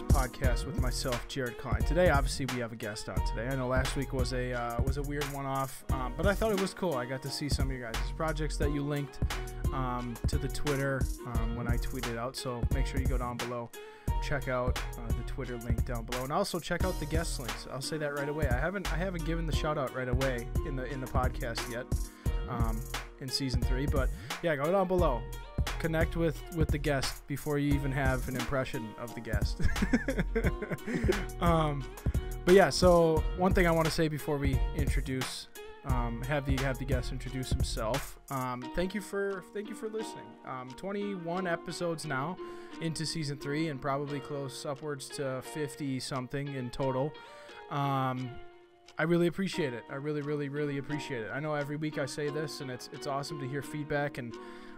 podcast with myself, Jared Klein. Today, obviously, we have a guest on today. I know last week was a weird one-off, but I thought it was cool. I got to see some of your guys' projects that you linked to the Twitter when I tweeted out. So make sure you go down below, check out the Twitter link down below, and also check out the guest links. I'll say that right away. I haven't given the shout out right away in the podcast yet in season 3, but yeah, go down below. Connect with the guest before you even have an impression of the guest. But yeah, so one thing I want to say before we introduce, have the guest introduce himself. Thank you for listening. 21 episodes now into season 3, and probably close upwards to 50 something in total. I really appreciate it. I really appreciate it. I know every week I say this, and it's awesome to hear feedback and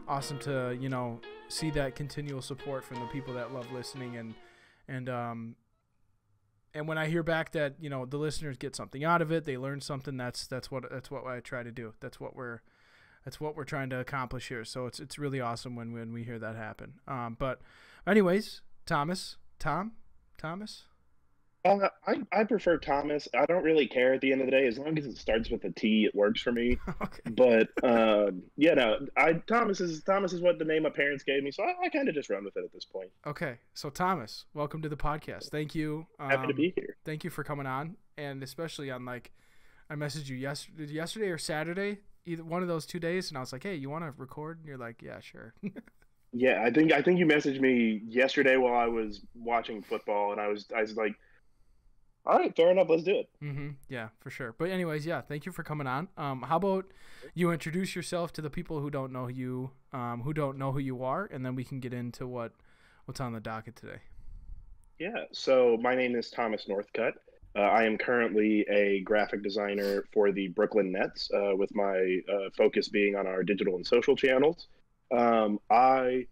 awesome to, see that continual support from the people that love listening, and when I hear back that, the listeners get something out of it, they learn something, that's what I try to do. That's what we're trying to accomplish here. So it's really awesome when we hear that happen. But anyways, Thomas. I prefer Thomas. I don't really care at the end of the day. As long as it starts with a T, it works for me. Okay. But Thomas is what the name my parents gave me, so I kind of just run with it at this point. Okay, so Thomas, welcome to the podcast. Thank you. Happy to be here. Thank you for coming on, and especially on I messaged you yesterday or Saturday, either one of those 2 days, and I was like, hey, you want to record? And you're like, yeah, sure. Yeah, I think you messaged me yesterday while I was watching football, and I was like, all right, fair enough, let's do it. Mm-hmm. Yeah, for sure. But anyways, yeah, thank you for coming on. How about you introduce yourself to the people who don't know you, who are, and then we can get into what's on the docket today. Yeah, so my name is Thomas Northcutt. I am currently a graphic designer for the Brooklyn Nets, with my focus being on our digital and social channels. I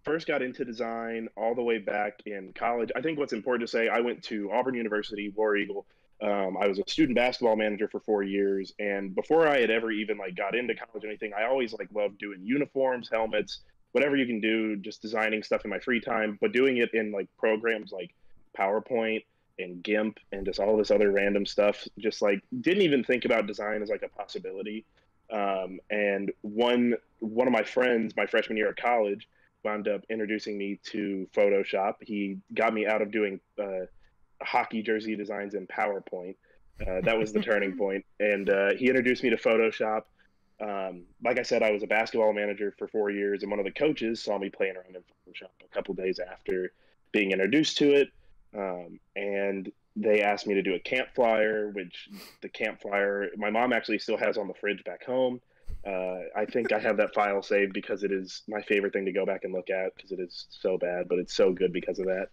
first got into design all the way back in college. I think what's important to say, I went to Auburn University, War Eagle. I was a student basketball manager for 4 years, and before I had ever even got into college or anything, I always loved doing uniforms, helmets, whatever you can do, just designing stuff in my free time, but doing it in programs like PowerPoint and GIMP and just all this other random stuff. Just didn't even think about design as a possibility. And one of my friends, my freshman year of college, wound up introducing me to Photoshop. He got me out of doing hockey jersey designs in PowerPoint. That was the turning point. And he introduced me to Photoshop. Like I said, I was a basketball manager for 4 years, and one of the coaches saw me playing around in Photoshop a couple days after being introduced to it. And they asked me to do a camp flyer, which the camp flyer, my mom actually still has on the fridge back home. I think I have that file saved because it is my favorite thing to go back and look at, because it is so bad, but it's so good because of that.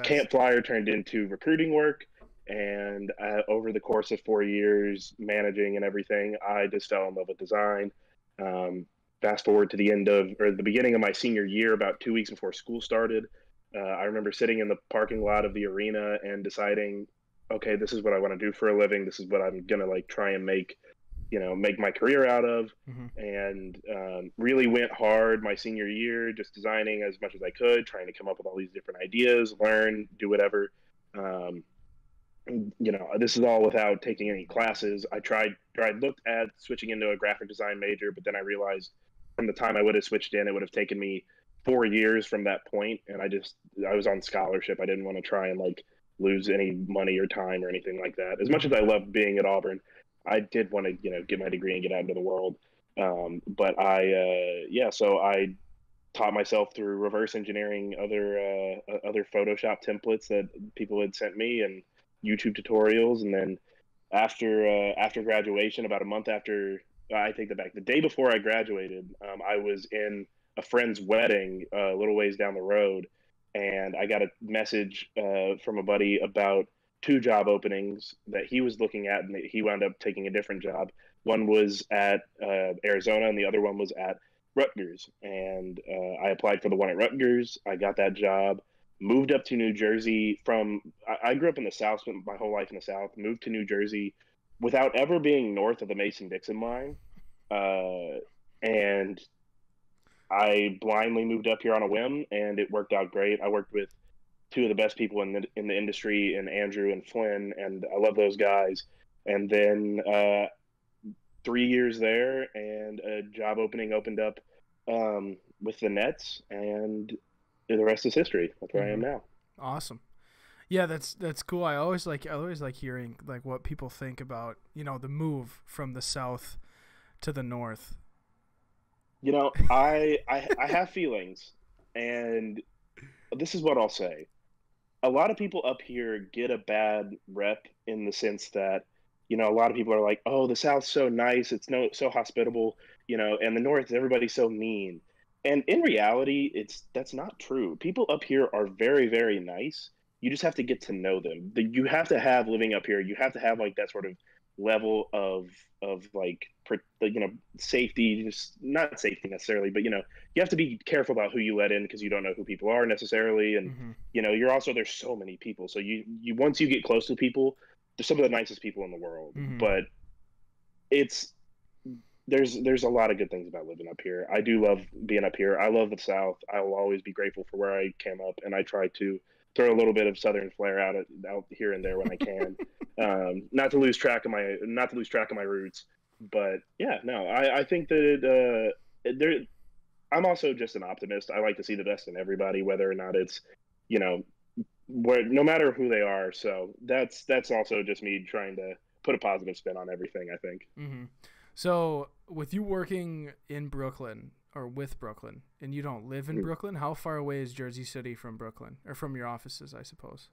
Camp flyer turned into recruiting work, and over the course of 4 years managing and everything, I just fell in love with design. Fast forward to the beginning of my senior year, about 2 weeks before school started. I remember sitting in the parking lot of the arena and deciding, okay, this is what I want to do for a living. This is what I'm going to try and make my career out of. Mm-hmm. And really went hard my senior year, just designing as much as I could, trying to come up with all these different ideas, learn, do whatever. This is all without taking any classes. I looked at switching into a graphic design major, but then I realized from the time I would have switched in, it would have taken me 4 years from that point. And I was on scholarship. I didn't want to try and lose any money or time or anything like that. As much as I loved being at Auburn, I did want to, get my degree and get out into the world. But so I taught myself through reverse engineering other Photoshop templates that people had sent me and YouTube tutorials. And then after graduation, about a month after, I take that back, the day before I graduated, I was in a friend's wedding a little ways down the road, and I got a message from a buddy about 2 job openings that he was looking at, and he wound up taking a different job. One was at Arizona, and the other one was at Rutgers. And I applied for the one at Rutgers. I got that job, moved up to New Jersey I grew up in the South, spent my whole life in the South, moved to New Jersey without ever being north of the Mason-Dixon line. And I blindly moved up here on a whim, and it worked out great. I worked with two of the best people in the industry, and Andrew and Flynn, and I love those guys. And then 3 years there, and a job opening opened up with the Nets, and the rest is history. That's where I am now. Awesome. Yeah, that's cool. I always like hearing like what people think about, the move from the south to the north. I have feelings, and this is what I'll say. A lot of people up here get a bad rep in the sense that, a lot of people are like, oh, the South's so nice, it's so hospitable, and the North, everybody's so mean. And in reality, that's not true. People up here are very, very nice. You just have to get to know them. You have to have, living up here, you have to have like that sort of level of like, safety, just not safety necessarily, but you have to be careful about who you let in, because you don't know who people are necessarily. And you're also, there's so many people, so you once you get close to people, they're some of the nicest people in the world. But there's a lot of good things about living up here. I do love being up here. I love the South. I will always be grateful for where I came up, and I try to throw a little bit of Southern flair out here and there when I can, not to lose track of my roots. But yeah, no, I think that I'm also just an optimist. I like to see the best in everybody, whether or not it's, no matter who they are. So that's also just me trying to put a positive spin on everything, I think. So with you working in Brooklyn, or with Brooklyn, and you don't live in Brooklyn, how far away is Jersey City from Brooklyn, or from your offices, I suppose?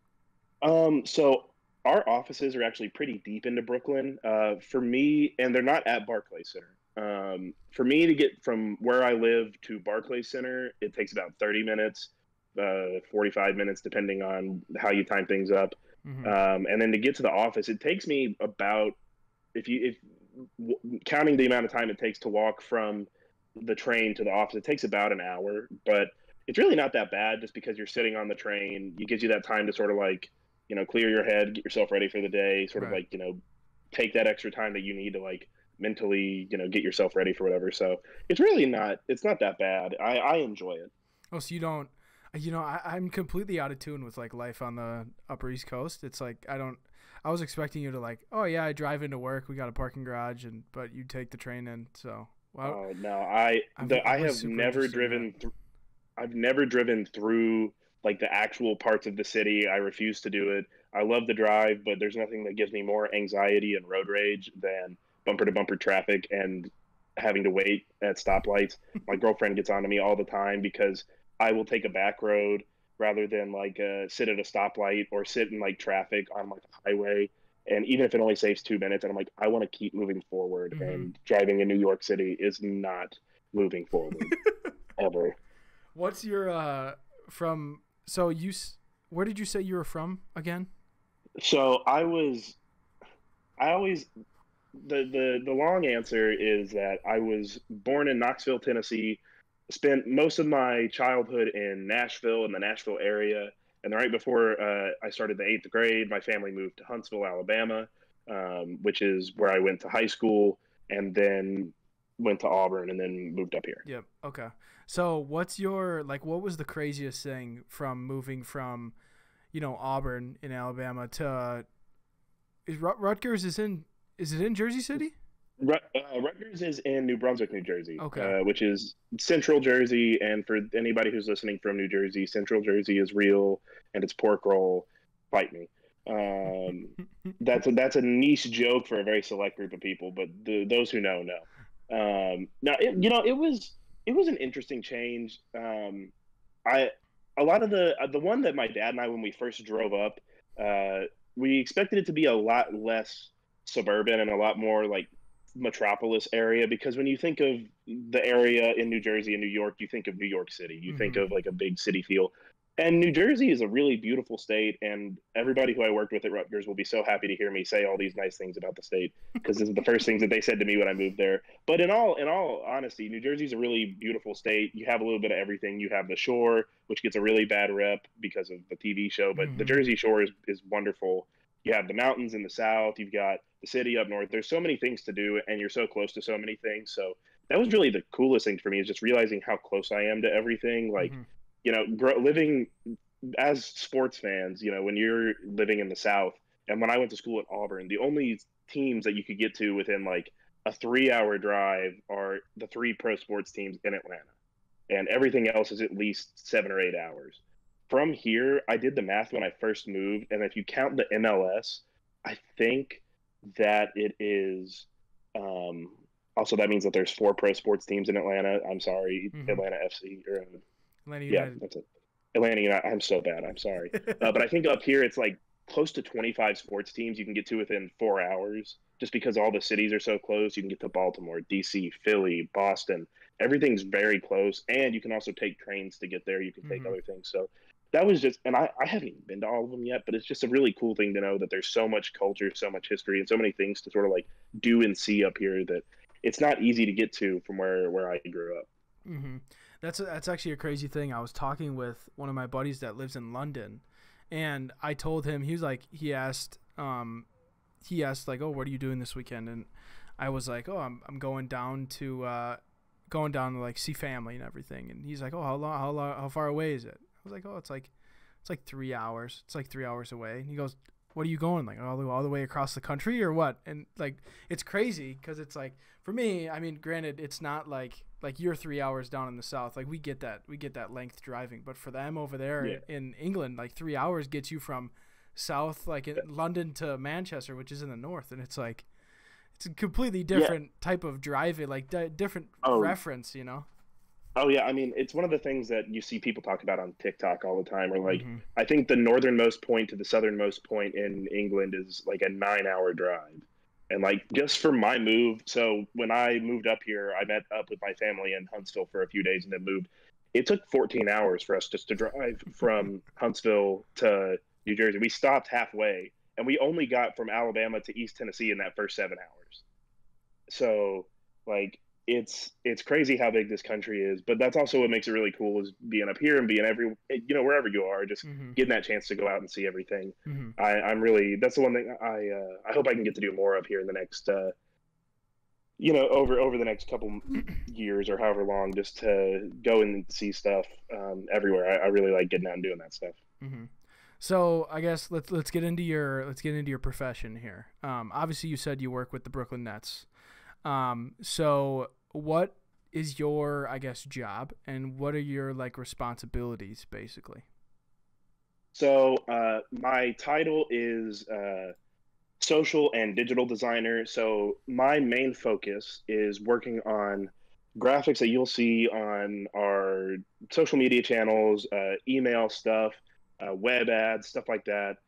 So our offices are actually pretty deep into Brooklyn. For me, and they're not at Barclays Center. For me to get from where I live to Barclays Center, it takes about 30 minutes, 45 minutes, depending on how you time things up. And then to get to the office, it takes me about, if counting the amount of time it takes to walk from the train to the office, it takes about an hour. But it's really not that bad, just because you're sitting on the train. It gives you that time to sort of like, clear your head, get yourself ready for the day, sort of like, take that extra time that you need to like mentally, get yourself ready for whatever. So it's not that bad. I enjoy it. Oh, so you don't, I'm completely out of tune with like life on the Upper East Coast. It's like, I was expecting you to like, oh yeah, I drive into work, we got a parking garage, but you take the train in. So, well, oh no, I have never driven. I've never driven through like the actual parts of the city. I refuse to do it. I love the drive, but there's nothing that gives me more anxiety and road rage than bumper to bumper traffic and having to wait at stoplights. My girlfriend gets on to me all the time because I will take a back road rather than like sit at a stoplight or sit in like traffic on like a highway. And even if it only saves 2 minutes, and I'm like, I want to keep moving forward. And driving in New York City is not moving forward ever. What's your from? So where did you say you were from again? So the long answer is that I was born in Knoxville, Tennessee. Spent most of my childhood in Nashville, in the Nashville area. And right before I started the 8th grade, my family moved to Huntsville, Alabama, which is where I went to high school, and then went to Auburn, and then moved up here. Yep. Okay. So what's your, like, what was the craziest thing from moving from, Auburn in Alabama to, Rutgers is it in Jersey City? Rutgers is in New Brunswick, New Jersey, okay. Which is central Jersey. And for anybody who's listening from New Jersey, central Jersey is real, and it's pork roll. Fight me. That's a niche joke for a very select group of people, but those who know. Now, it was an interesting change. A lot of the one that my dad and I, when we first drove up, we expected it to be a lot less suburban and a lot more like metropolis area, because when you think of the area in New Jersey and New York, you think of New York City, you think of like a big city feel. And New Jersey is a really beautiful state, and everybody who I worked with at Rutgers will be so happy to hear me say all these nice things about the state, because this is the first things that they said to me when I moved there. But in all honesty, New Jersey is a really beautiful state. You have a little bit of everything. You have the shore, which gets a really bad rep because of the TV show, but the Jersey Shore is wonderful. You have the mountains in the south. You've got the city up north. There's so many things to do, and you're so close to so many things. So that was really the coolest thing for me, is just realizing how close I am to everything. Like, living as sports fans, when you're living in the South, and when I went to school at Auburn, the only teams that you could get to within like a 3 hour drive are the three pro sports teams in Atlanta, and everything else is at least 7 or 8 hours. From here, I did the math when I first moved, and if you count the MLS, I think that it is. Um, Also, that means that there's four pro sports teams in Atlanta. I'm sorry, Mm-hmm. Atlanta FC, or Atlanta yeah, United. that's it. Atlanta United. I'm so bad. I'm sorry, but I think up here it's like close to 25 sports teams you can get to within 4 hours, just because all the cities are so close. You can get to Baltimore, DC, Philly, Boston. Everything's very close, and you can also take trains to get there. You can take Mm-hmm. other things. So that was just, and I haven't even been to all of them yet, but it's just a really cool thing to know that there's so much culture, so much history, and so many things to sort of like do and see up here that it's not easy to get to from where I grew up. Mm-hmm. That's actually a crazy thing. I was talking with one of my buddies that lives in London, and I told him, he asked like, oh, what are you doing this weekend? And I was like, oh, I'm going down to like see family and everything. And he's like, oh, how far away is it? I was like, oh, it's like 3 hours. It's like 3 hours away. And he goes, what are you going, like all the way across the country or what? And like, it's crazy because it's like, for me, I mean, granted, it's not like you're 3 hours down in the South. Like we get that length driving, but for them over there Yeah. in England, like 3 hours gets you from South, like in London to Manchester, which is in the North. And it's like, it's a completely different type of driving, like different reference, you know? Oh yeah, I mean, it's one of the things that you see people talk about on TikTok all the time. Or like, Mm-hmm. I think the northernmost point to the southernmost point in England is like a 9 hour drive. And like just for my move, so when I moved up here, I met up with my family in Huntsville for a few days and then moved. It took 14 hours for us just to drive from Huntsville to New Jersey. We stopped halfway, and we only got from Alabama to East Tennessee in that first 7 hours. So like it's crazy how big this country is, but that's also what makes it really cool is being up here and being wherever you are, just Mm-hmm. getting that chance to go out and see everything. Mm-hmm. I'm really, that's the one thing I hope I can get to do more of here in the next over the next couple years or however long, just to go and see stuff everywhere. I really like getting out and doing that stuff. Mm-hmm. So I guess let's get into your profession here. Obviously you said you work with the Brooklyn Nets. So what is your, I guess, job, and what are your like responsibilities basically? So my title is social and digital designer. So my main focus is working on graphics that you'll see on our social media channels, email stuff, web ads, stuff like that,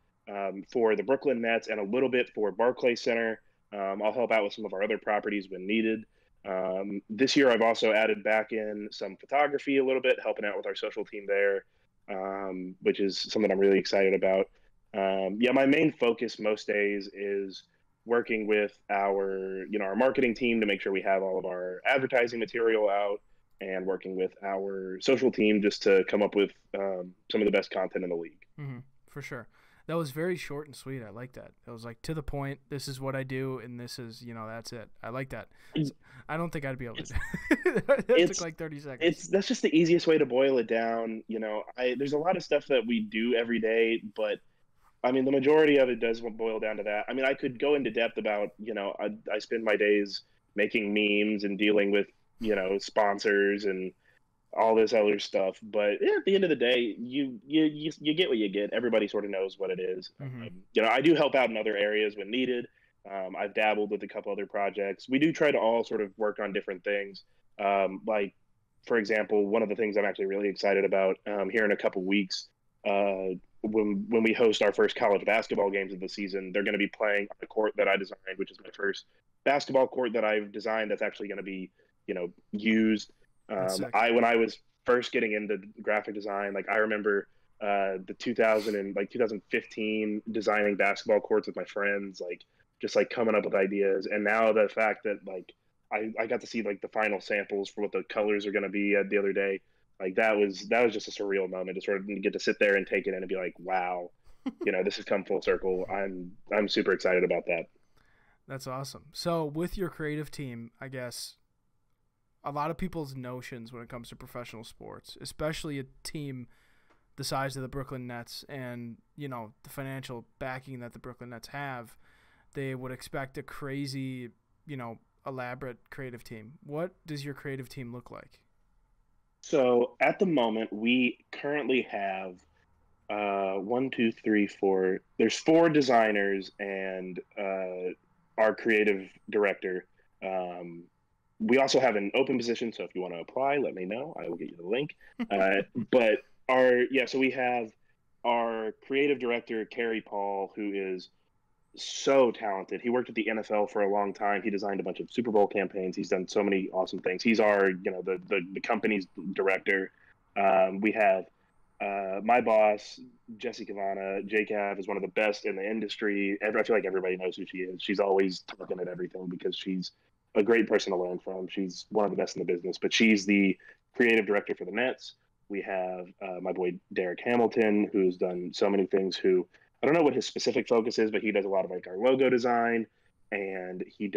for the Brooklyn Nets and a little bit for Barclays Center. I'll help out with some of our other properties when needed. This year, I've also added back in some photography a little bit, helping out with our social team there, which is something I'm really excited about. Yeah, my main focus most days is working with our marketing team to make sure we have all of our advertising material out, and working with our social team just to come up with some of the best content in the league. Mm-hmm. For sure. That was very short and sweet. I like that. It was like to the point. This is what I do, and this is, that's it. I like that. I don't think I'd be able to. That took like 30 seconds. That's just the easiest way to boil it down. There's a lot of stuff that we do every day, but I mean, the majority of it does boil down to that. I mean, I could go into depth about, I spend my days making memes and dealing with, sponsors and all this other stuff. But at the end of the day, you get what you get. Everybody sort of knows what it is. Mm-hmm. I do help out in other areas when needed. I've dabbled with a couple other projects. We do try to all sort of work on different things. Like, for example, one of the things I'm actually really excited about here in a couple weeks, when we host our first college basketball games of the season, they're going to be playing on the court that I designed, which is my first basketball court that I've designed that's actually going to be, used. When I was first getting into graphic design, like I remember the 2015 designing basketball courts with my friends, like just like coming up with ideas. And now the fact that like I got to see like the final samples for what the colors are going to be the other day, like that was just a surreal moment to sort of get to sit there and take it in and be like, wow, this has come full circle. I'm super excited about that. That's awesome. So with your creative team, I guess a lot of people's notions when it comes to professional sports, especially a team the size of the Brooklyn Nets and, you know, the financial backing that the Brooklyn Nets have, they would expect a crazy, you know, elaborate creative team. What does your creative team look like? So at the moment, we currently have one, two, three, four. There's four designers and our creative director. Um, we also have an open position, so if you want to apply, let me know. I will get you the link. But so we have our creative director, Kerry Paul, who is so talented. He worked at the NFL for a long time. He designed a bunch of Super Bowl campaigns. He's done so many awesome things. He's our, the company's director. We have my boss, Jesse Cavana. JCav is one of the best in the industry. I feel like everybody knows who she is. She's always talking at everything because she's a great person to learn from. She's one of the best in the business, but she's the creative director for the Nets. We have my boy Derek Hamilton, who's done so many things, who I don't know what his specific focus is, but he does a lot of like our logo design, and he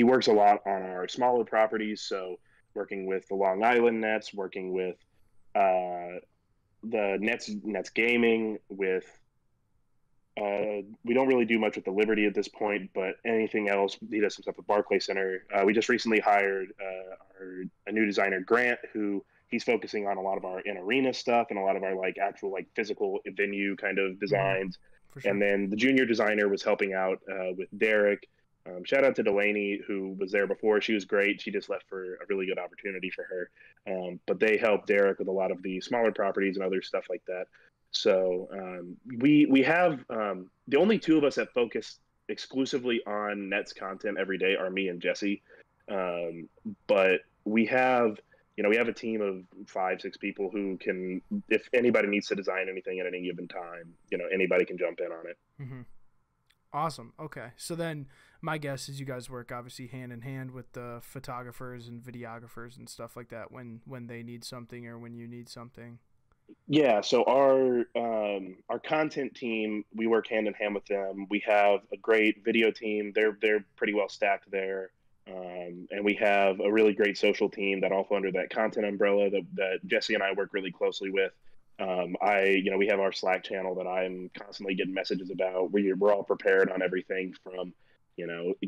works a lot on our smaller properties. So working with the Long Island Nets, working with the Nets Gaming, with we don't really do much with the Liberty at this point, but anything else, he does some stuff with Barclays Center. We just recently hired a new designer, Grant, who he's focusing on a lot of our in arena stuff and a lot of our like actual like physical venue kind of designs. For sure. And then the junior designer was helping out with Derek. Shout out to Delaney, who was there before. She was great. She just left for a really good opportunity for her. But they helped Derek with a lot of the smaller properties and other stuff like that. So we have the only two of us that focus exclusively on Nets content every day are me and Jesse. But we have a team of 5-6 people who can, if anybody needs to design anything at any given time, anybody can jump in on it. Mm-hmm. Awesome. Okay. So then my guess is you guys work obviously hand in hand with the photographers and videographers and stuff like that when they need something or when you need something. Yeah, so our content team, we work hand in hand with them. We have a great video team. They're pretty well stacked there. And we have a really great social team that all fall under that content umbrella that Jesse and I work really closely with. We have our Slack channel that I'm constantly getting messages about. We're all prepared on everything from,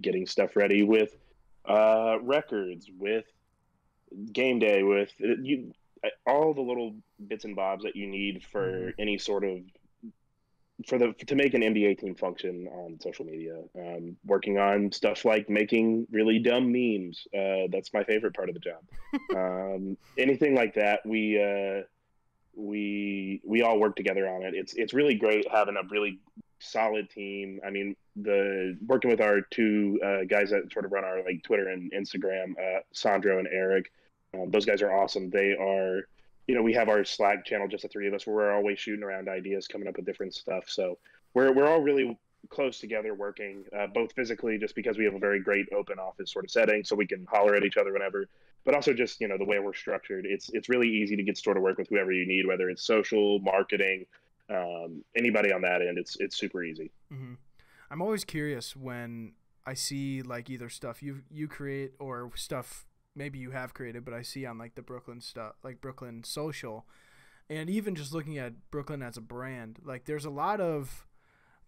getting stuff ready with records, with game day, with all the little bits and bobs that you need for any sort of to make an NBA team function on social media. Working on stuff like making really dumb memes. That's my favorite part of the job. Anything like that, we all work together on it. It's really great having a really solid team. I mean, working with our two guys that sort of run our like Twitter and Instagram, Sandro and Eric. Those guys are awesome. They are, we have our Slack channel, just the three of us, where we're always shooting around ideas, coming up with different stuff. So we're all really close together working, both physically, just because we have a very great open office sort of setting, so we can holler at each other whenever, but also just, the way we're structured. It's really easy to get sort of work with whoever you need, whether it's social, marketing, anybody on that end. It's super easy. Mm-hmm. I'm always curious when I see like either stuff you create or stuff maybe you have created, but I see on like the Brooklyn stuff, like Brooklyn social, and even just looking at Brooklyn as a brand, like there's a lot of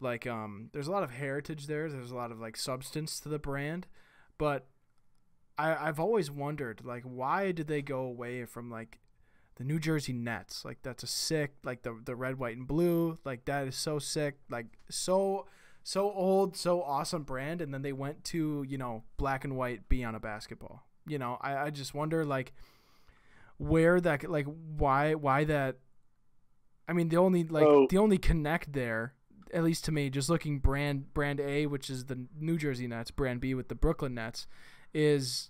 heritage there. There's a lot of like substance to the brand, but I've always wondered like why did they go away from like the New Jersey Nets? Like that's a sick, like the red, white, and blue, like that is so sick, like so old, so awesome brand, and then they went to black and white, be on a basketball. I just wonder like where that, like why that. I mean, the only connect there, at least to me, just looking brand A, which is the New Jersey Nets, brand B with the Brooklyn Nets, is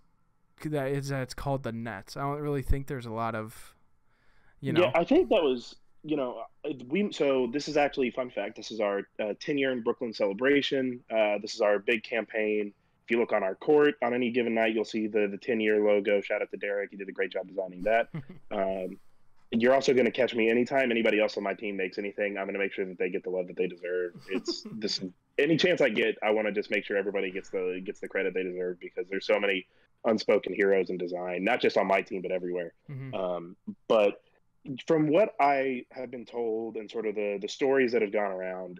that it's called the Nets. I don't really think there's a lot of, Yeah, I think that was, so this is actually, fun fact, this is our 10-year in Brooklyn celebration. This is our big campaign. If you look on our court on any given night, you'll see the 10-year logo. Shout out to Derek. He did a great job designing that. You're also going to catch me anytime anybody else on my team makes anything. I'm going to make sure that they get the love that they deserve. It's this any chance I get, I want to just make sure everybody gets the credit they deserve, because there's so many unspoken heroes in design, not just on my team, but everywhere. Mm-hmm. But from what I have been told and sort of the stories that have gone around,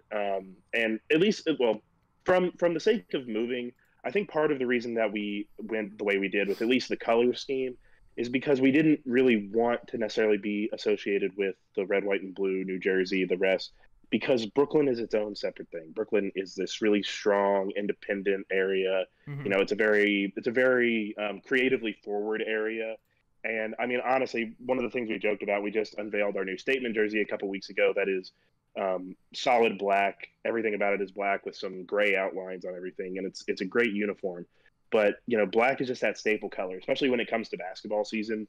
and at least, well, from the sake of moving, I think part of the reason that we went the way we did with at least the color scheme is because we didn't really want to necessarily be associated with the red, white, and blue, New Jersey, the rest, because Brooklyn is its own separate thing. Brooklyn is this really strong, independent area. Mm-hmm. You know, it's a very creatively forward area. And I mean, honestly, one of the things we joked about, we just unveiled our new statement jersey a couple weeks ago. That is solid black. Everything about it is black with some gray outlines on everything, and it's a great uniform. But you know, black is just that staple color, especially when it comes to basketball season.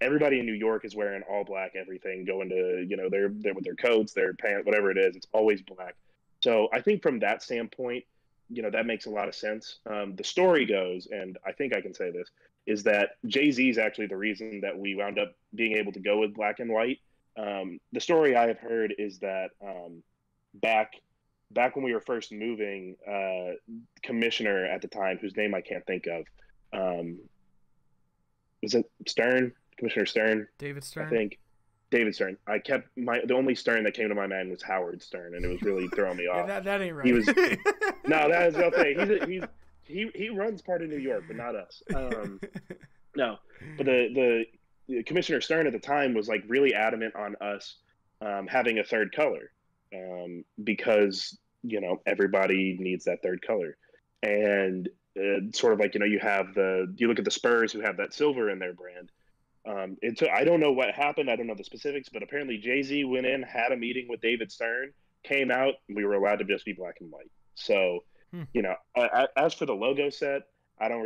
Everybody in New York is wearing all black everything, going to, you know, they're with their coats, their pants, whatever it is. It's always black. So I think from that standpoint, you know, that makes a lot of sense. The story goes, and I think I can say this, is that Jay-Z is actually the reason that we wound up being able to go with black and white. The story I have heard is that back when we were first moving, commissioner at the time, whose name I can't think of, was it Stern? Commissioner Stern? David Stern? I think. David Stern. I kept the only Stern that came to my mind was Howard Stern, and it was really throwing me off. Yeah, that ain't right. He was no, that is no thing. He runs part of New York, but not us. No, but the Commissioner Stern at the time was like really adamant on us having a third color, because you know everybody needs that third color, and sort of like, you know, you look at the Spurs who have that silver in their brand. I don't know what happened. I don't know the specifics, but apparently Jay-Z went in, had a meeting with David Stern, came out, and we were allowed to just be black and white. So, you know, as for the logo set, I don't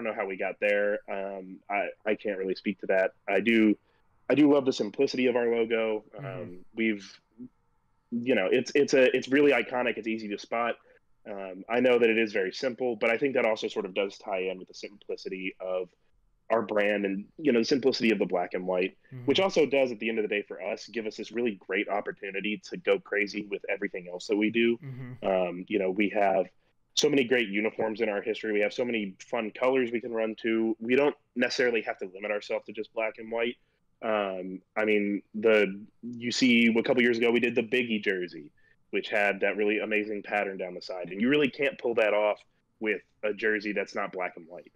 know how we got there. I can't really speak to that. I do love the simplicity of our logo. You know, it's really iconic. It's easy to spot. I know that it is very simple, but I think that also sort of does tie in with the simplicity of our brand and, you know, the simplicity of the black and white, which also does at the end of the day for us give us this really great opportunity to go crazy with everything else that we do. You know, we have so many great uniforms in our history. We have so many fun colors we can run to. We don't necessarily have to limit ourselves to just black and white. I mean, you see a couple years ago we did the Biggie jersey, which had that really amazing pattern down the side, and you really can't pull that off with a jersey that's not black and white.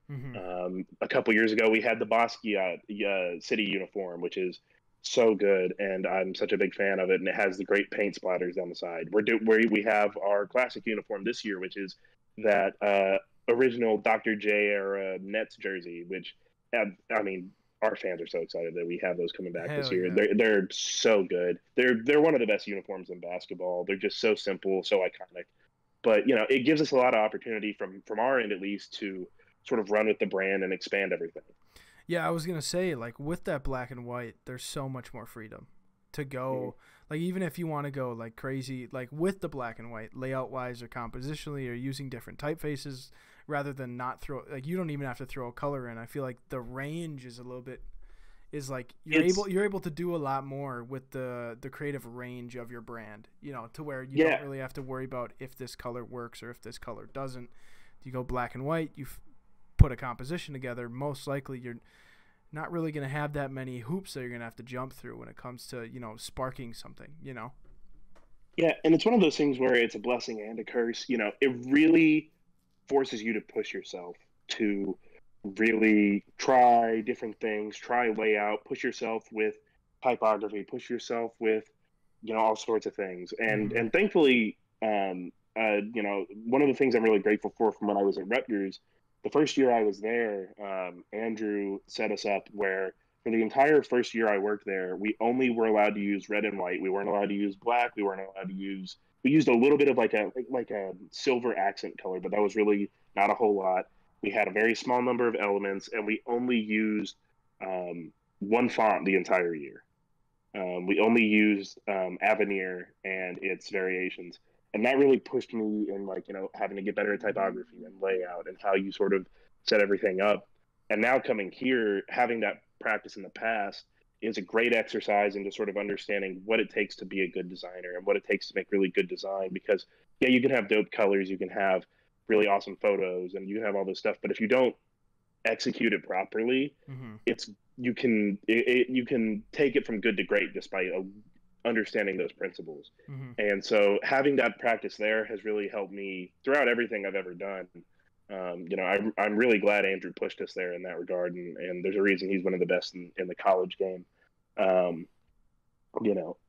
A couple years ago we had the Basquiat city uniform, which is so good, and I'm such a big fan of it, and it has the great paint splatters down the side. We have our classic uniform this year, which is that original Dr. J era Nets jersey, which I mean, our fans are so excited that we have those coming back this year. Yeah. They're so good. They're one of the best uniforms in basketball. They're just so simple, so iconic. But you know, it gives us a lot of opportunity from our end, at least, to sort of run with the brand and expand everything. Yeah, I was gonna say, like, with that black and white, there's so much more freedom to go. Like, even if you want to go like crazy, like with the black and white, layout wise or compositionally, or using different typefaces rather than not throw, like, you don't even have to throw a color in. I feel like the range is a little bit, is like you're able to do a lot more with the creative range of your brand, you know, to where you don't really have to worry about if this color works or if this color doesn't. You go black and white, you put a composition together, most likely you're not really going to have that many hoops that you're going to have to jump through when it comes to, you know, sparking something, you know? Yeah, and it's one of those things where it's a blessing and a curse. You know, it really forces you to push yourself to really try different things, try layout, push yourself with typography, push yourself with, you know, all sorts of things. And thankfully, you know, one of the things I'm really grateful for from when I was at Rutgers, the first year I was there, Andrew set us up where for the entire first year I worked there, we only were allowed to use red and white. We weren't allowed to use black. We weren't allowed to use. We used a little bit of like a silver accent color, but that was really not a whole lot. We had a very small number of elements, and we only used one font the entire year. We only used Avenir and its variations. And that really pushed me in, like, you know, having to get better at typography and layout and how you sort of set everything up. And now coming here, having that practice in the past is a great exercise into sort of understanding what it takes to be a good designer and what it takes to make really good design. Because, yeah, you can have dope colors, you can have really awesome photos, and you have all this stuff. But if you don't execute it properly, it's you can take it from good to great just by understanding those principles. Mm-hmm. And so having that practice there has really helped me throughout everything I've ever done. I'm really glad Andrew pushed us there in that regard, and there's a reason he's one of the best in the college game. Um,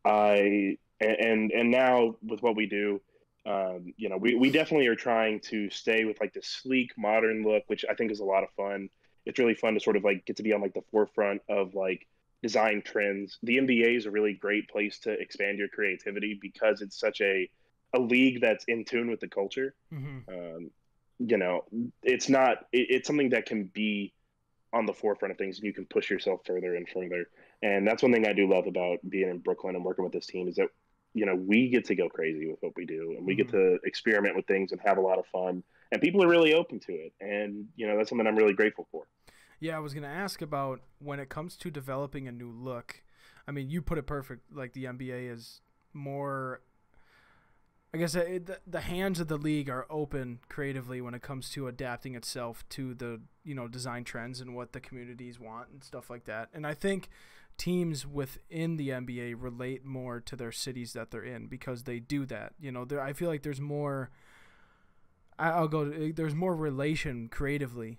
I and now with what we do, we definitely are trying to stay with like this sleek modern look, which I think is a lot of fun. It's really fun to sort of like get to be on like the forefront of like design trends. The NBA is a really great place to expand your creativity because it's such a league that's in tune with the culture. Mm-hmm. Um, you know, it's not it's something that can be on the forefront of things, and you can push yourself further and further. And that's one thing I do love about being in Brooklyn and working with this team is that we get to go crazy with what we do, and we get Mm-hmm. to experiment with things and have a lot of fun. And people are really open to it, and that's something I'm really grateful for. Yeah, I was gonna ask about when it comes to developing a new look. I mean, you put it perfect. Like the NBA is more. I guess the hands of the league are open creatively when it comes to adapting itself to the design trends and what the communities want and stuff like that. And I think teams within the NBA relate more to their cities that they're in because they do that. I feel like there's more. There's more relation creatively.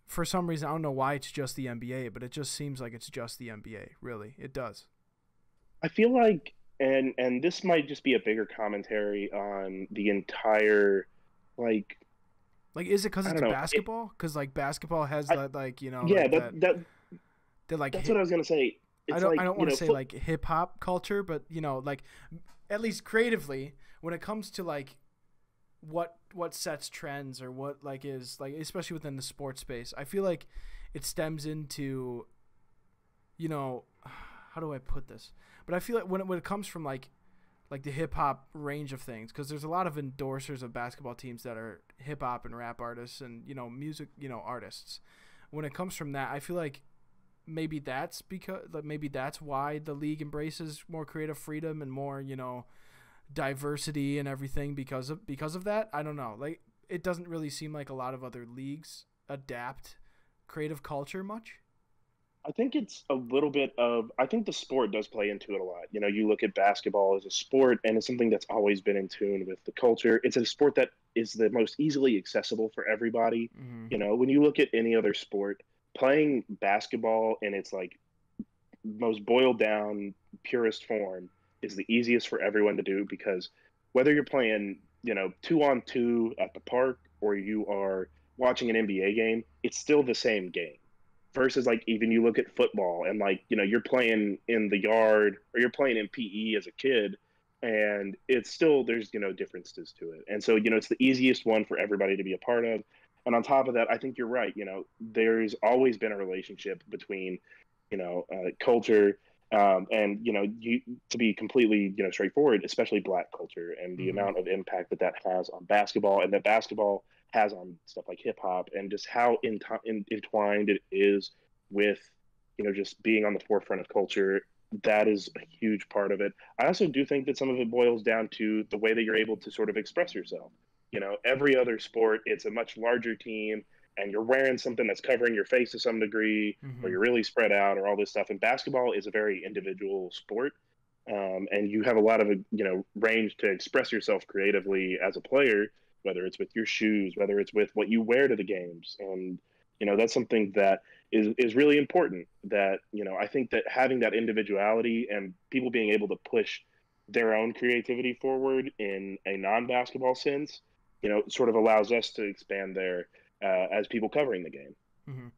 For some reason, I don't know why it's just the NBA, but it just seems like it's just the NBA. Really, it does. I feel like, and this might just be a bigger commentary on the entire, like, Like, is it because I it's don't know. basketball? Because like basketball has I, that yeah, like that they're like that's what I was gonna say. It's I like, don't want to say like hip hop culture, but like at least creatively when it comes to like what sets trends or what like is like especially within the sports space, I feel like it stems into how do I put this? But I feel like when it comes from like the hip hop range of things, because there's a lot of endorsers of basketball teams that are hip hop and rap artists and music artists. When it comes from that, I feel like maybe that's why the league embraces more creative freedom and more diversity and everything because of that. I don't know. Like it doesn't really seem like a lot of other leagues adapt creative culture much. I think it's a little bit of, I think the sport does play into it a lot. You look at basketball as a sport, and it's something that's always been in tune with the culture. It's a sport that is the most easily accessible for everybody. Mm-hmm. When you look at any other sport, playing basketball in its like most boiled down, purest form is the easiest for everyone to do because whether you're playing, 2-on-2 at the park or you are watching an NBA game, it's still the same game versus like even you look at football and like you're playing in the yard or you're playing in PE as a kid and it's still there's differences to it, and so it's the easiest one for everybody to be a part of. And on top of that, I think you're right. There's always been a relationship between culture, and to be completely straightforward, especially Black culture and the Mm-hmm. amount of impact that has on basketball and that basketball has on stuff like hip hop and just how entwined it is with just being on the forefront of culture. That is a huge part of it. I also do think that some of it boils down to the way that you're able to sort of express yourself. Every other sport, it's a much larger team and you're wearing something that's covering your face to some degree, or Mm-hmm. you're really spread out, or all this stuff. And basketball is a very individual sport, and you have a lot of range to express yourself creatively as a player, whether it's with your shoes, whether it's with what you wear to the games, and that's something that is really important. That I think that having that individuality and people being able to push their own creativity forward in a non-basketball sense, sort of allows us to expand there as people covering the game. Mm-hmm.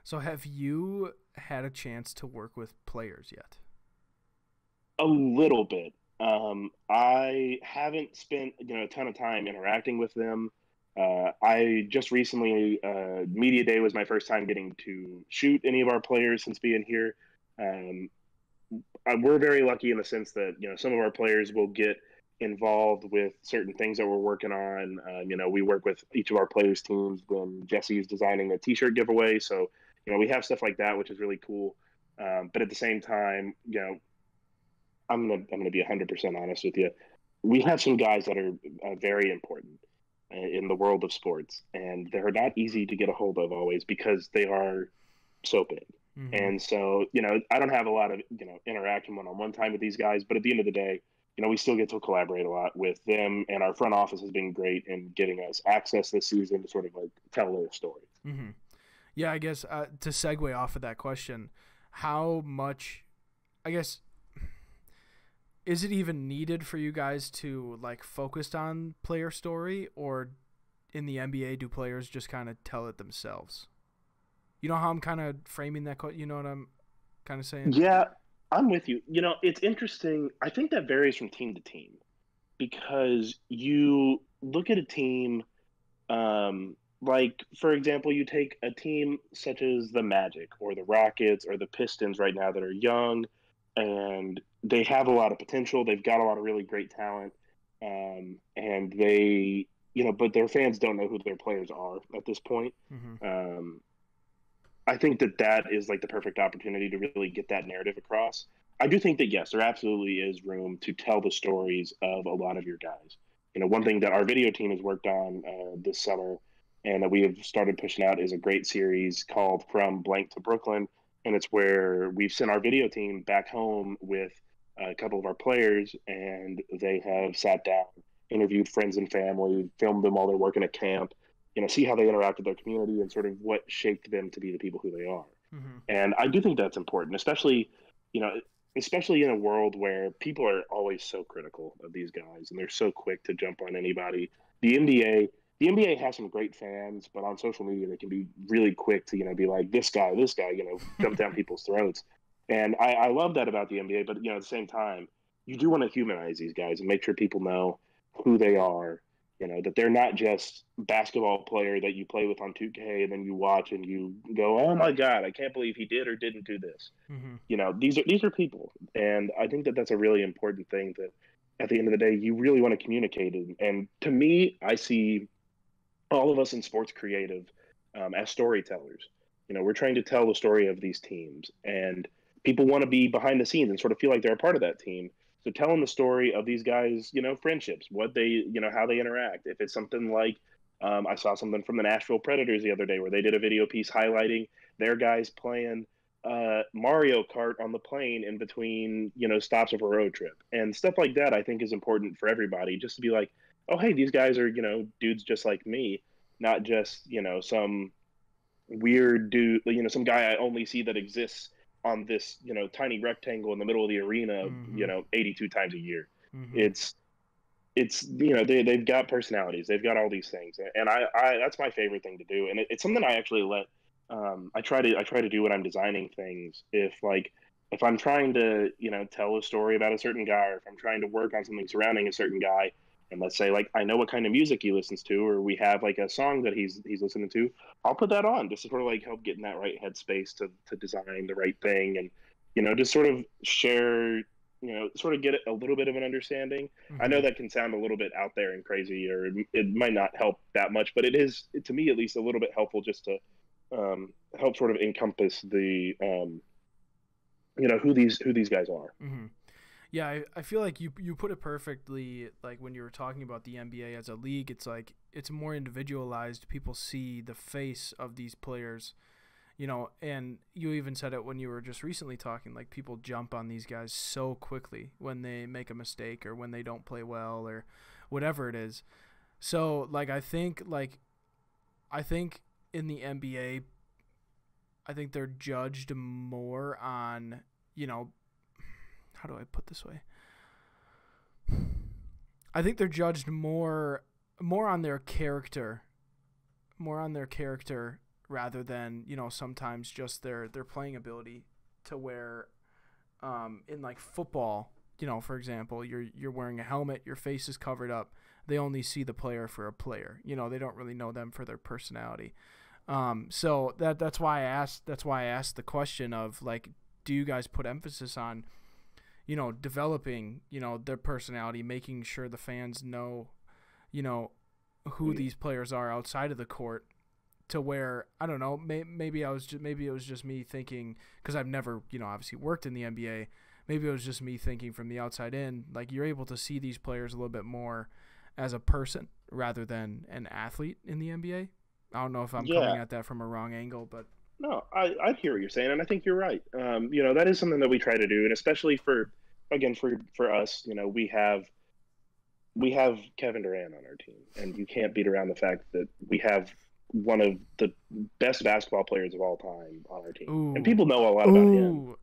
So have you had a chance to work with players yet? A little bit. I haven't spent a ton of time interacting with them. I just recently, media day was my first time getting to shoot any of our players since being here. Um, we're very lucky in the sense that some of our players will get involved with certain things that we're working on. We work with each of our players' teams when Jesse is designing a T-shirt giveaway, so we have stuff like that, which is really cool. But at the same time, I'm gonna be 100% honest with you. We have some guys that are very important in the world of sports, and they're not easy to get a hold of always because they are so big. Mm-hmm. And so, I don't have a lot of, interaction one-on-one time with these guys, but at the end of the day, we still get to collaborate a lot with them, and our front office has been great in getting us access this season to sort of like tell their story. Mm-hmm. Yeah, I guess to segue off of that question, how much, I guess, is it even needed for you guys to like focus on player story, or in the NBA do players just kind of tell it themselves? You know how I'm kind of framing that? You know what I'm kind of saying? Yeah, I'm with you. It's interesting. I think that varies from team to team because you look at a team, like, for example, you take a team such as the Magic or the Rockets or the Pistons right now that are young and they have a lot of potential. They've got a lot of really great talent. And they, but their fans don't know who their players are at this point. Mm-hmm. I think that is like the perfect opportunity to really get that narrative across. I do think that, yes, there absolutely is room to tell the stories of a lot of your guys. One thing that our video team has worked on this summer and that we have started pushing out is a great series called From Blank to Brooklyn. And it's where we've sent our video team back home with a couple of our players, and they have sat down, interviewed friends and family, filmed them while they're working at camp, see how they interact with their community and sort of what shaped them to be the people who they are. Mm-hmm. And I do think that's important, you know, especially in a world where people are always so critical of these guys and they're so quick to jump on anybody. The NBA, the NBA has some great fans, but on social media they can be really quick to, be like this guy, jump down people's throats. And I love that about the NBA, but at the same time, you do want to humanize these guys and make sure people know who they are, that they're not just basketball player that you play with on 2K and then you watch and you go, oh my God, I can't believe he did or didn't do this. Mm-hmm. These are people. And I think that that's a really important thing that at the end of the day, you really want to communicate it. And to me, I see all of us in sports creative as storytellers. We're trying to tell the story of these teams, and people want to be behind the scenes and sort of feel like they're a part of that team. So telling the story of these guys, friendships, what they, how they interact. If it's something like, I saw something from the Nashville Predators the other day where they did a video piece highlighting their guys playing Mario Kart on the plane in between, stops of a road trip and stuff like that. I think is important for everybody, just to be like, oh, hey, these guys are, dudes just like me, not just, some weird dude, some guy I only see that exists on this, tiny rectangle in the middle of the arena, Mm-hmm. 82 times a year. Mm-hmm. It's they've got personalities, they've got all these things, and I that's my favorite thing to do, and it's something I actually let I try to do when I'm designing things. If I'm trying to tell a story about a certain guy, or if I'm trying to work on something surrounding a certain guy, and let's say like I know what kind of music he listens to, or we have like a song that he's listening to, I'll put that on just to sort of like help get in that right headspace to design the right thing, and just sort of share, sort of get a little bit of an understanding. I know Mm-hmm. that can sound a little bit out there and crazy, or it might not help that much, but it is, to me at least, a little bit helpful just to help sort of encompass the who these guys are. Mm-hmm. Yeah, I feel like you put it perfectly. Like when you were talking about the NBA as a league, it's like it's more individualized. People see the face of these players, and you even said it when you were just recently talking. Like people jump on these guys so quickly when they make a mistake or when they don't play well or whatever it is. So like I think in the NBA, I think they're judged more on, how do I put this way? I think they're judged more on their character, rather than, sometimes just their playing ability, to where in like football, for example, you're wearing a helmet, your face is covered up. They only see the player for a player. They don't really know them for their personality. So that's why I asked the question of like, do you guys put emphasis on, developing, their personality, making sure the fans know, who these players are outside of the court, to where, I don't know, maybe it was just me thinking, because I've never, obviously worked in the NBA. Maybe it was just me thinking from the outside in, like you're able to see these players a little bit more as a person rather than an athlete in the NBA. I don't know if I'm coming Yeah, at that from a wrong angle, but No, I hear what you're saying, and I think you're right. That is something that we try to do, and especially again, for us, we have Kevin Durant on our team, and you can't beat around the fact that we have one of the best basketball players of all time on our team, and Ooh, people know a lot about him. ooh,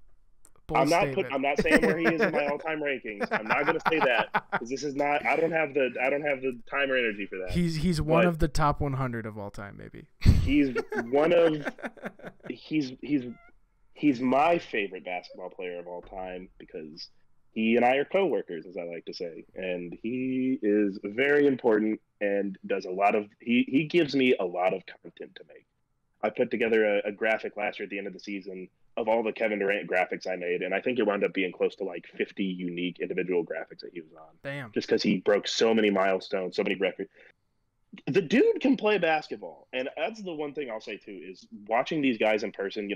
bold statement. I'm not saying where he is in my all-time rankings. I'm not going to say that because this is not. I don't have the time or energy for that. He's one of the top 100 of all time, maybe. He's one of he's he's my favorite basketball player of all time because he and I are coworkers, as I like to say, and he is very important and does a lot of he gives me a lot of content to make. I put together a graphic last year at the end of the season of all the Kevin Durant graphics I made, and I think it wound up being close to like 50 unique individual graphics that he was on. Damn. Just because he broke so many milestones, so many records. The dude can play basketball, and that's the one thing I'll say too is watching these guys in person.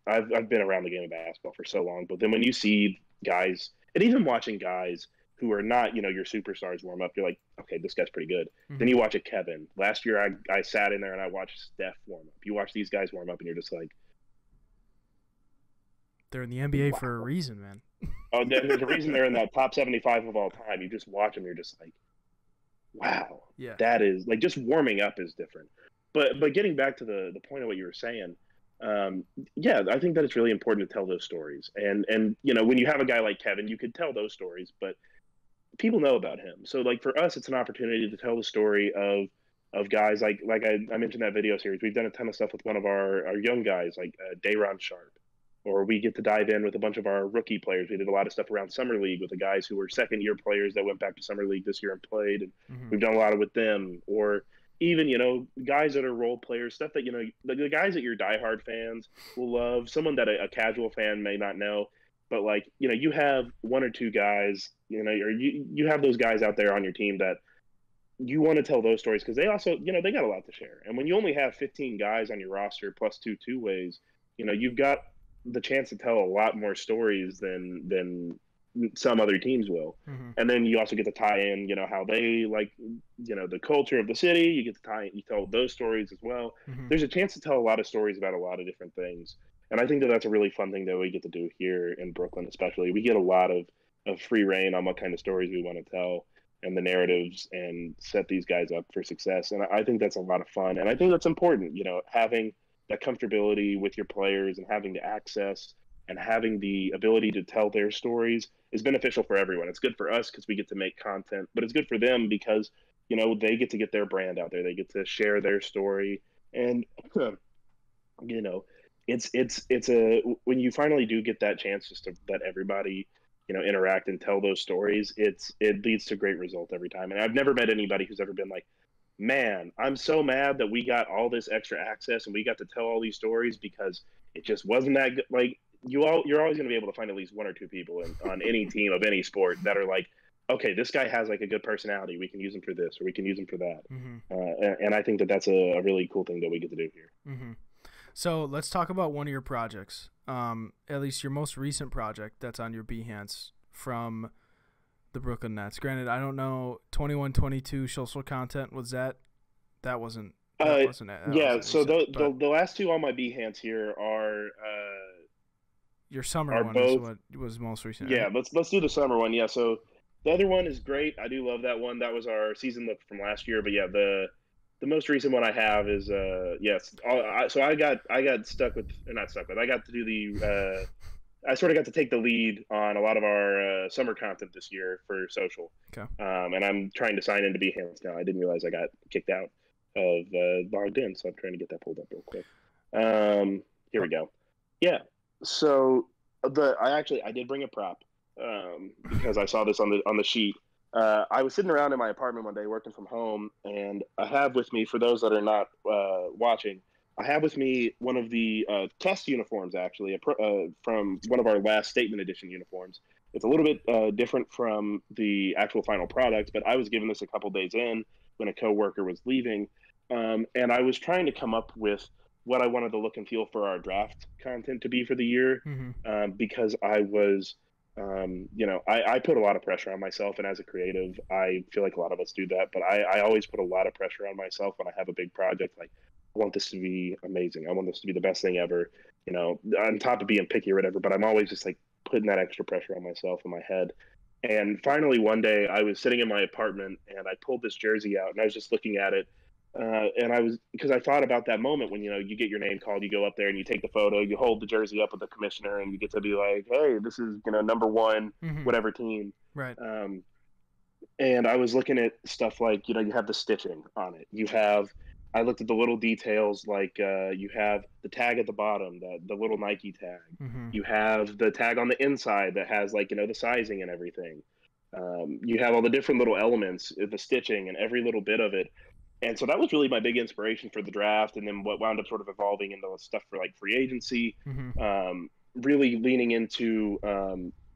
I've been around the game of basketball for so long, but then when you see guys, and even watching guys who are not, your superstars warm up, you're like, okay, this guy's pretty good. Mm-hmm. Then you watch a Kevin. Last year, I sat in there and I watched Steph warm up. You watch these guys warm up, and you're just like, they're in the NBA wow. for a reason, man. Oh, there's a reason they're in that top 75 of all time. You just watch them, you're just like, wow, yeah, that is like just warming up is different. But getting back to the point of what you were saying, yeah, I think that it's really important to tell those stories. And when you have a guy like Kevin, you could tell those stories, but people know about him. So like for us, it's an opportunity to tell the story of guys like I mentioned that video series. We've done a ton of stuff with one of our young guys like Day'Ron Sharp. Or we get to dive in with a bunch of our rookie players. We did a lot of stuff around Summer League with the guys who were second-year players that went back to Summer League this year and played. And mm-hmm. we've done a lot with them. Or even, guys that are role players, stuff that, the guys that your diehard fans will love, someone that a casual fan may not know. But, like, you have one or two guys, or you have those guys out there on your team that you want to tell those stories because they also, they got a lot to share. And when you only have 15 guys on your roster plus two ways, you've got the chance to tell a lot more stories than some other teams will. Mm-hmm. And then you also get to tie in, how they like, the culture of the city. You get to you tell those stories as well. Mm-hmm. There's a chance to tell a lot of stories about a lot of different things. And I think that that's a really fun thing that we get to do here in Brooklyn, especially. We get a lot of free reign on what kind of stories we want to tell and the narratives and set these guys up for success. And I think that's a lot of fun. And I think that's important, having that comfortability with your players and having the access and having the ability to tell their stories is beneficial for everyone. It's good for us because we get to make content, but it's good for them because, they get to get their brand out there. They get to share their story. And, it's when you finally do get that chance just to let everybody, interact and tell those stories, it leads to great results every time. And I've never met anybody who's ever been like, man, I'm so mad that we got all this extra access and we got to tell all these stories because it just wasn't that good. Like you're always going to be able to find at least one or two people on any team of any sport that are like, okay, this guy has like a good personality. We can use him for this or we can use him for that. Mm-hmm. And I think that that's a really cool thing that we get to do here. Mm-hmm. So let's talk about one of your projects, at least your most recent project that's on your Behance from the Brooklyn Nets. Granted, I don't know 21-22 social content wasn't yeah. So the last two on my Behance here are your summer one both, is what was most recent. Yeah, right? let's do the summer one. Yeah, so the other one is great. I do love that one. That was our season look from last year. But yeah, the most recent one I have is yes. So I got stuck with, or not stuck with. I got to do the. I sort of got to take the lead on a lot of our summer content this year for social. Okay. And I'm trying to sign into Behance now. I didn't realize I got kicked out of logged in, so I'm trying to get that pulled up real quick. Here we go. Yeah. So I did bring a prop because I saw this on the sheet. I was sitting around in my apartment one day working from home, and I have with me, for those that are not watching, I have with me one of the test uniforms, actually, from one of our last Statement Edition uniforms. It's a little bit different from the actual final product, but I was given this a couple days in when a coworker was leaving, and I was trying to come up with what I wanted the look and feel for our draft content to be for the year, because I was, I put a lot of pressure on myself, and as a creative, I feel like a lot of us do that, but I always put a lot of pressure on myself when I have a big project, like, want this to be amazing. I want this to be the best thing ever. You know, on top of being picky or whatever, but I'm always just like putting that extra pressure on myself in my head. And finally, one day I was sitting in my apartment and I pulled this jersey out and I was just looking at it. And I was, because I thought about that moment when, you know, you get your name called, you go up there and you take the photo, you hold the jersey up with the commissioner and you get to be like, hey, this is, you know, number one, whatever team. Right. And I was looking at stuff like, you know, you have the stitching on it. I looked at the little details like you have the tag at the bottom, the little Nike tag. You have the tag on the inside that has like, you know, the sizing and everything. You have all the different little elements, the stitching and every little bit of it. And so that was really my big inspiration for the draft. And then what wound up sort of evolving into stuff for like free agency, really leaning into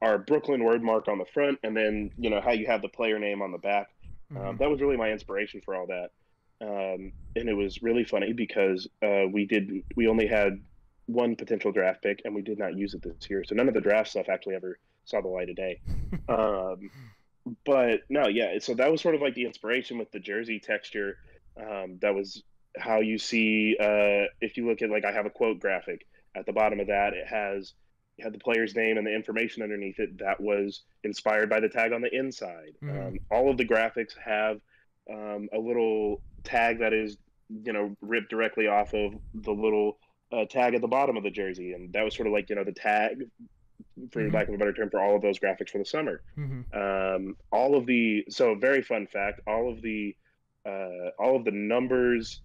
our Brooklyn word mark on the front, and then, you know, how you have the player name on the back. That was really my inspiration for all that. And it was really funny because we only had one potential draft pick and we did not use it this year. So none of the draft stuff actually ever saw the light of day. But no, yeah. So that was sort of like the inspiration with the jersey texture. That was how you see, if you look at, like, I have a quote graphic at the bottom of that, it had the player's name and the information underneath it that was inspired by the tag on the inside. All of the graphics have a little tag that is, you know, ripped directly off of the little tag at the bottom of the jersey. And that was sort of like, you know, the tag, for lack of a better term, for all of those graphics for the summer. So very fun fact, all of the numbers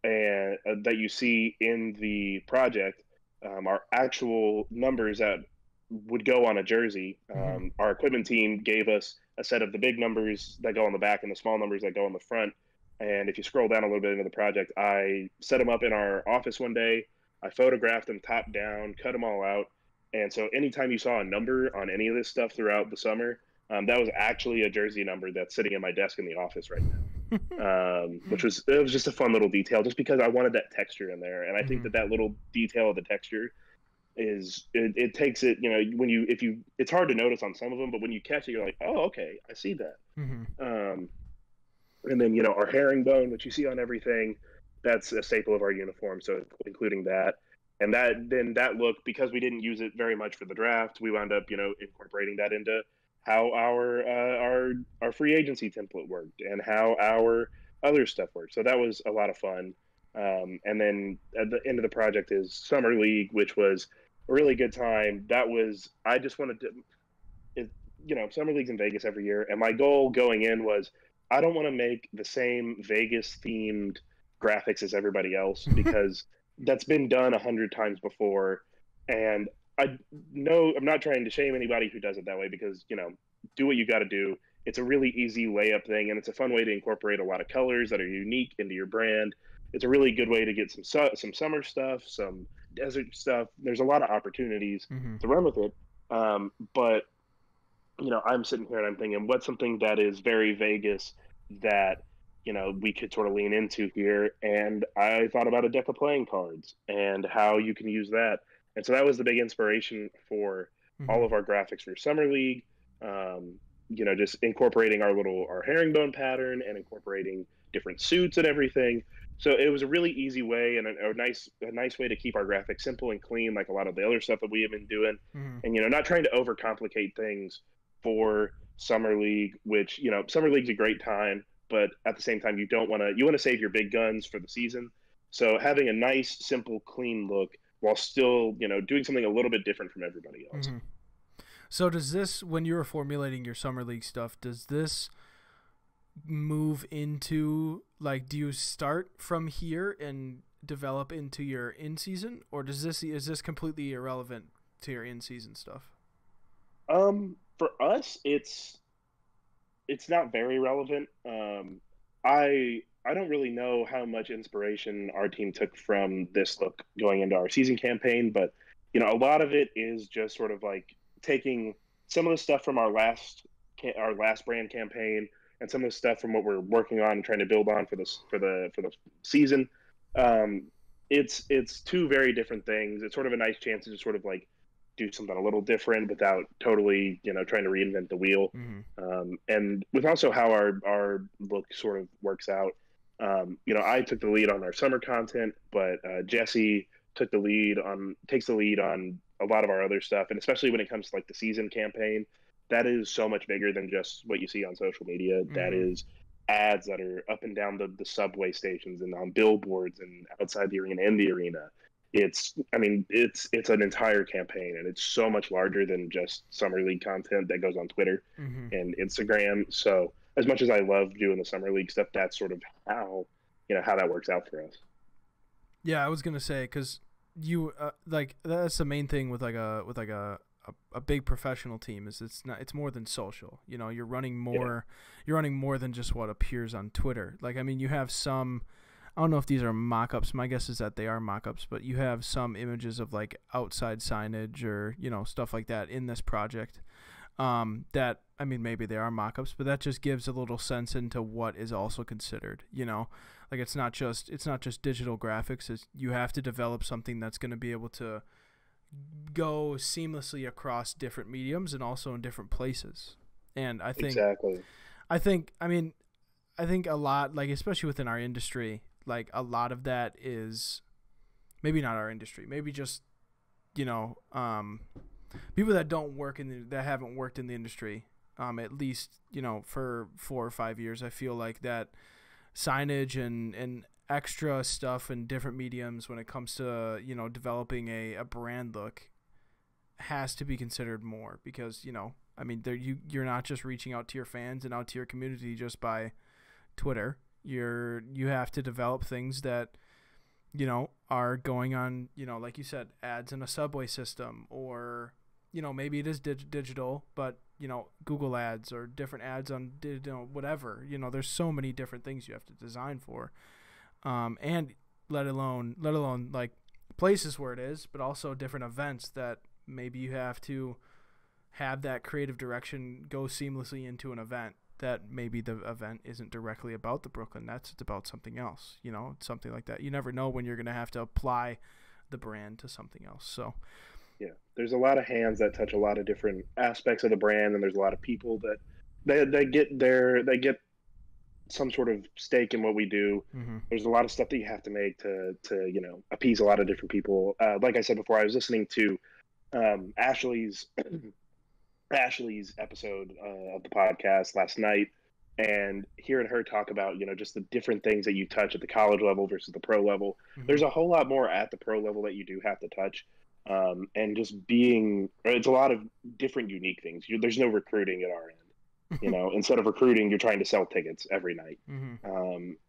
and that you see in the project are actual numbers that would go on a jersey. Our equipment team gave us a set of the big numbers that go on the back and the small numbers that go on the front. And if you scroll down a little bit into the project, I set them up in our office one day. I photographed them top down, cut them all out. And so anytime you saw a number on any of this stuff throughout the summer, that was actually a jersey number that's sitting in my desk in the office right now. It was just a fun little detail, just because I wanted that texture in there. And I think that little detail of the texture it takes it, you know, it's hard to notice on some of them, but when you catch it, you're like, oh, okay, I see that. And then, you know, our herringbone, which you see on everything, that's a staple of our uniform. So including that. And that look, because we didn't use it very much for the draft, we wound up, you know, incorporating that into how our free agency template worked and how our other stuff worked. So that was a lot of fun. And then at the end of the project is Summer League, which was a really good time. I just wanted to, you know, Summer League's in Vegas every year. And my goal going in was, I don't want to make the same Vegas themed graphics as everybody else, because that's been done 100 times before. And I know I'm not trying to shame anybody who does it that way, because, you know, do what you got to do. It's a really easy layup thing, and it's a fun way to incorporate a lot of colors that are unique into your brand. It's a really good way to get some summer stuff, some desert stuff. There's a lot of opportunities to run with it. But, you know, I'm sitting here and I'm thinking, what's something that is very Vegas that, you know, we could sort of lean into here? And I thought about a deck of playing cards and how you can use that. And so that was the big inspiration for all of our graphics for Summer League. You know, just incorporating our herringbone pattern and incorporating different suits and everything. So it was a really easy way and a nice way to keep our graphics simple and clean, like a lot of the other stuff that we have been doing. And, you know, not trying to overcomplicate things for Summer League, which, you know, Summer League's a great time, but at the same time, you want to save your big guns for the season. So having a nice, simple, clean look while still, you know, doing something a little bit different from everybody else. So does this, when you were formulating your Summer League stuff, does this move into, like, do you start from here and develop into your in-season, or is this completely irrelevant to your in-season stuff? For us, it's not very relevant. I don't really know how much inspiration our team took from this look going into our season campaign, but, you know, a lot of it is just sort of like taking some of the stuff from our last brand campaign and some of the stuff from what we're working on and trying to build on for the season. It's two very different things. It's sort of a nice chance to just sort of like do something a little different without totally, you know, trying to reinvent the wheel. And with also how our look sort of works out, I took the lead on our summer content, but Jesse takes the lead on a lot of our other stuff, and especially when it comes to like the season campaign, that is so much bigger than just what you see on social media. That is ads that are up and down the subway stations and on billboards and outside the arena, in the arena. It's an entire campaign, and it's so much larger than just summer league content that goes on Twitter and Instagram. So as much as I love doing the summer league stuff, that's sort of how that works out for us. Yeah, I was gonna say, because you like, that's the main thing with a big professional team, is it's more than social. You're running more than just what appears on Twitter. Like, I mean, you have some, I don't know if these are mock-ups. My guess is that they are mock-ups, but you have some images of like outside signage or stuff like that in this project. That, I mean, maybe they are mock-ups, but that just gives a little sense into what is also considered. Like, it's not just digital graphics. You have to develop something that's going to be able to go seamlessly across different mediums and also in different places. And I think exactly. I think a lot, like, especially within our industry, like, a lot of that is maybe not our industry, maybe just people that that haven't worked in the industry, at least for 4 or 5 years. I feel like that signage and extra stuff in different mediums when it comes to developing a brand look has to be considered more, because I mean, you're not just reaching out to your fans and out to your community just by Twitter. You have to develop things that are going on, like you said, ads in a subway system, or maybe it is digital, but Google ads or different ads on whatever. There's so many different things you have to design for, and let alone like places where it is, but also different events that maybe you have to have that creative direction go seamlessly into an event that maybe the event isn't directly about the Brooklyn Nets. It's about something else, something like that. You never know when you're going to have to apply the brand to something else. So yeah, there's a lot of hands that touch a lot of different aspects of the brand, and there's a lot of people that they get some sort of stake in what we do. There's a lot of stuff that you have to make to appease a lot of different people. Like I said before, I was listening to Ashley's episode of the podcast last night, and hearing her talk about just the different things that you touch at the college level versus the pro level. There's a whole lot more at the pro level that you do have to touch, and just it's a lot of different unique things. There's no recruiting at our end. Instead of recruiting, you're trying to sell tickets every night.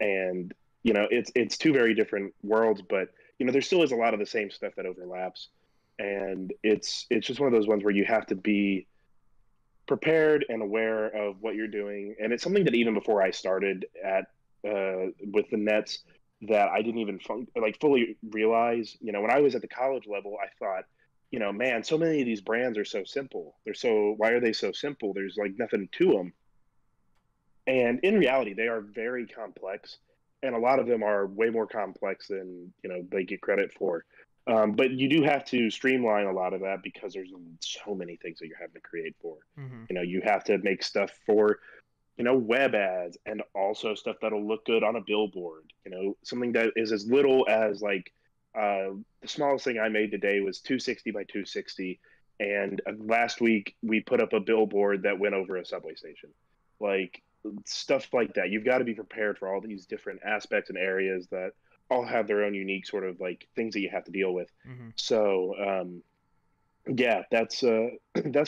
And it's two very different worlds, but there still is a lot of the same stuff that overlaps, and it's just one of those ones where you have to be prepared and aware of what you're doing. And it's something that even before I started with the Nets, that I didn't even fully realize. When I was at the college level, I thought, man, so many of these brands are so simple. Why are they so simple? There's like nothing to them. And in reality, they are very complex, and a lot of them are way more complex than they get credit for. But you do have to streamline a lot of that, because there's so many things that you're having to create for. You have to make stuff for web ads, and also stuff that'll look good on a billboard. Something that is as little as like the smallest thing I made today was 260 by 260, and last week we put up a billboard that went over a subway station. Like, stuff like that. You've got to be prepared for all these different aspects and areas that all have their own unique sort of like things that you have to deal with. So yeah, that's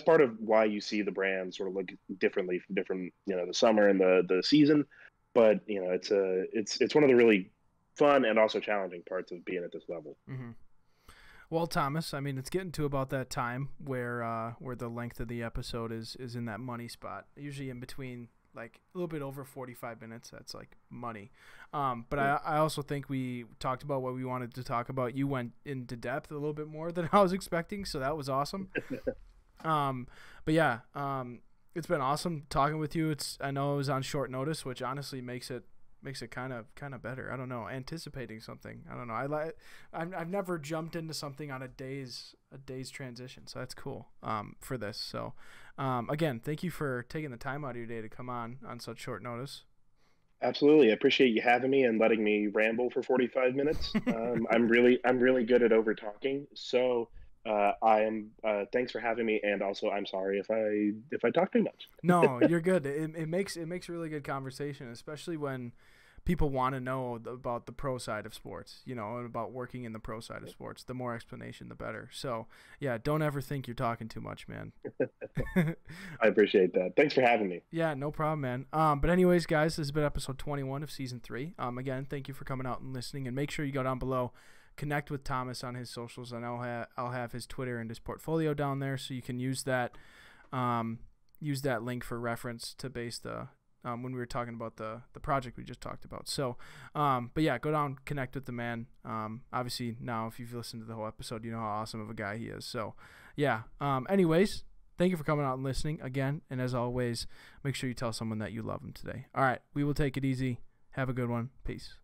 part of why you see the brand sort of look differently from different the summer and the season. But it's one of the really fun and also challenging parts of being at this level. Well, Thomas, I mean, it's getting to about that time where the length of the episode is in that money spot, usually in between, like a little bit over 45 minutes. That's like money. But I also think we talked about what we wanted to talk about. You went into depth a little bit more than I was expecting, so that was awesome. But yeah, it's been awesome talking with you. I know it was on short notice, which honestly makes it kind of better. I don't know, anticipating something. I don't know. I've never jumped into something on a day's transition, so that's cool for this. So again, thank you for taking the time out of your day to come on such short notice. Absolutely. I appreciate you having me and letting me ramble for 45 minutes. I'm really good at over talking. So thanks for having me. And also, I'm sorry if I talk too much. No, you're good. It makes a really good conversation, especially when people want to know about the pro side of sports, and about working in the pro side of sports. The more explanation, the better. So, yeah, don't ever think you're talking too much, man. I appreciate that. Thanks for having me. Yeah, no problem, man. But anyways, guys, this has been episode 21 of season 3. Again, thank you for coming out and listening, and make sure you go down below, connect with Thomas on his socials, and I'll have his Twitter and his portfolio down there, so you can use that link for reference to base the when we were talking about the project we just talked about. So, but yeah, go down, connect with the man. Obviously now, if you've listened to the whole episode, you know how awesome of a guy he is. So, yeah. Anyways, thank you for coming out and listening again. And as always, make sure you tell someone that you love them today. All right, we will take it easy. Have a good one. Peace.